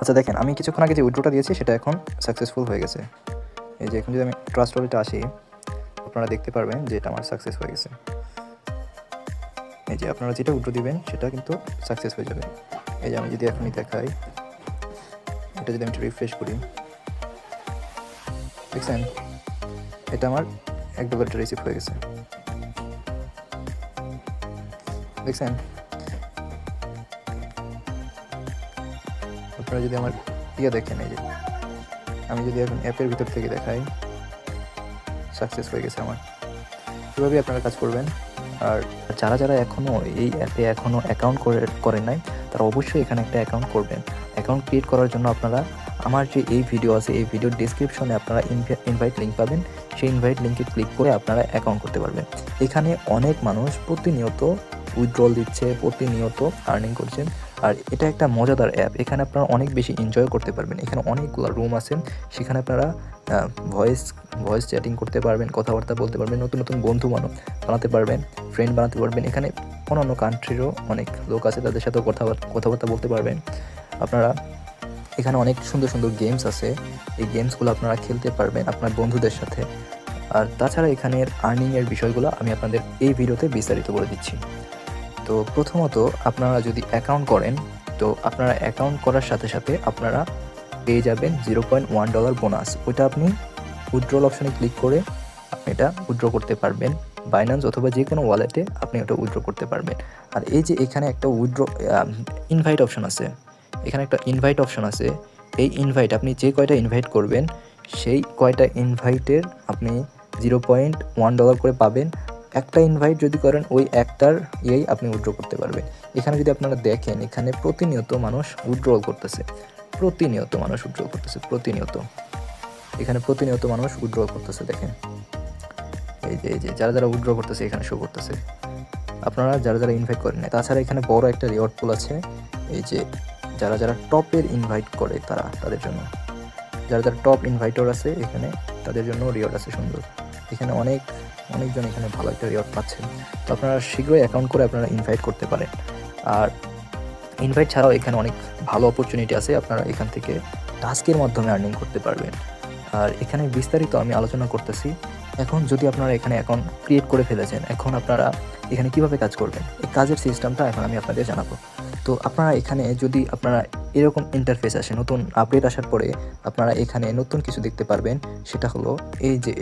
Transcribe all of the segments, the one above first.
আচ্ছা দেখেন, আমি কিছুক্ষণ আগে যে উইথড্রটা দিয়েছি সেটা এখন সাকসেসফুল হয়ে গেছে। এই যে এখন যদি আমি ট্রাস্ট ওয়ালেটে আসি, আপনারা দেখতে পারবেন যে এটা আমার সাকসেস হয়ে গেছে। এই যে আপনারা যেটা উইথড্র দিবেন সেটা কিন্তু সাকসেস হয়ে যাবে। এই যে আমি যদি এখনই দেখাই, এটা যদি আমি একটু রিফ্রেশ করি, দেখছেন এটা আমার $1 রিসিভ হয়ে গেছে, দেখছেন। আপনারা যদি আমার দেখেন, এই যে আমি যদি এখন অ্যাপের ভিতর থেকে দেখাই, সাকসেস হয়ে গেছে আমার। এভাবেই আপনারা কাজ করবেন। আর যারা যারা এখনও এই অ্যাপে অ্যাকাউন্ট করেন নাই, তারা অবশ্যই এখানে একটা অ্যাকাউন্ট করবেন। অ্যাকাউন্ট ক্রিয়েট করার জন্য আপনারা আমার যে এই ভিডিও আছে, এই ভিডিওর ডিসক্রিপশনে আপনারা ইনভাইট লিঙ্ক পাবেন। সেই ইনভাইট লিঙ্কে ক্লিক করে আপনারা অ্যাকাউন্ট করতে পারবেন। এখানে অনেক মানুষ প্রতিনিয়ত উইথড্রল দিচ্ছে, প্রতিনিয়ত আর্নিং করছেন। আর এটা একটা মজাদার অ্যাপ। এখানে আপনারা অনেক বেশি এনজয় করতে পারবেন। এখানে অনেকগুলো রুম আছে, সেখানে আপনারা ভয়েস চ্যাটিং করতে পারবেন, কথাবার্তা বলতে পারবেন, নতুন নতুন বন্ধু বানাতে পারবেন, ফ্রেন্ড বানাতে পারবেন। এখানে অন্যান্য কান্ট্রিরও অনেক লোক আছে, তাদের সাথেও কথাবার্তা বলতে পারবেন আপনারা। এখানে অনেক সুন্দর সুন্দর গেমস আছে, এই গেমসগুলো আপনারা খেলতে পারবেন আপনার বন্ধুদের সাথে। আর তাছাড়া এখানের আর্নিংয়ের বিষয়গুলো আমি আপনাদের এই ভিডিওতে বিস্তারিত বলে দিচ্ছি। তো প্রথমত আপনারা যদি অ্যাকাউন্ট করেন, তো আপনারা অ্যাকাউন্ট করার সাথে সাথে আপনারা পেয়ে যাবেন $0.1 বোনাস। ওইটা আপনি উইথড্রল অপশনে ক্লিক করে আপনি এটা উইথড্র করতে পারবেন। বাইন্যান্স অথবা যে কোনো ওয়ালেটে আপনি ওটা উইথড্র করতে পারবেন। আর এই যে এখানে একটা ইনভাইট অপশন আছে, এখানে একটা ইনভাইট অপশন আছে। এই ইনভাইট আপনি যে কয়টা ইনভাইট করবেন, সেই কয়টা ইনভাইটের আপনি $0.1 করে পাবেন। একটা ইনভাইট যদি করেন, ওই একটার আপনি উইথড্র করতে পারবেন। এখানে যদি আপনারা দেখেন, এখানে প্রতিনিয়ত মানুষ উইথড্রল করতেছে, এখানে প্রতিনিয়ত মানুষ উইথড্র করতেছে। দেখেন এই যে যারা যারা উইথড্র করতেছে এখানে শো করতেছে, আপনারা যারা যারা ইনভাইট করেন না। তাছাড়া এখানে বড় একটা রিওয়ার্ড পুল আছে, এই যে যারা যারা টপের ইনভাইট করে তাদের জন্য, যারা যারা টপ ইনভাইটর আছে এখানে, তাদের জন্য রিওয়ার্ড আছে সুন্দর। এখানে অনেকজন এখানে ভালো একটা রিওয়ার্ড পাচ্ছেন। তো আপনারা শীঘ্রই অ্যাকাউন্ট করে আপনারা ইনভাইট করতে পারেন। আর ইনভাইট ছাড়াও এখানে অনেক ভালো অপরচুনিটি আছে, আপনারা এখান থেকে টাস্কের মাধ্যমে আর্নিং করতে পারবেন। আর এখানে বিস্তারিত আমি আলোচনা করতেছি। এখন যদি আপনারা এখানে অ্যাকাউন্ট ক্রিয়েট করে ফেলেছেন, এখন আপনারা এখানে কিভাবে কাজ করবেন, এই কাজের সিস্টেমটা এখন আমি আপনাদের জানাবো। তো আপনারা এখানে যদি আপনারা এরকম ইন্টারফেস আসে, নতুন আপডেট আসার পরে আপনারা এখানে নতুন কিছু দেখতে পারবেন। সেটা হলো এই যে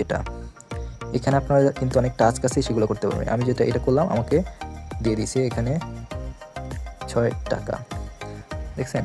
এখানে আপনারা কিন্তু অনেক টাস্ক আছে, সেগুলো করতে পারবেন। আমি এটা করলাম, আমাকে দিয়ে দিয়েছে এখানে $6, দেখছেন।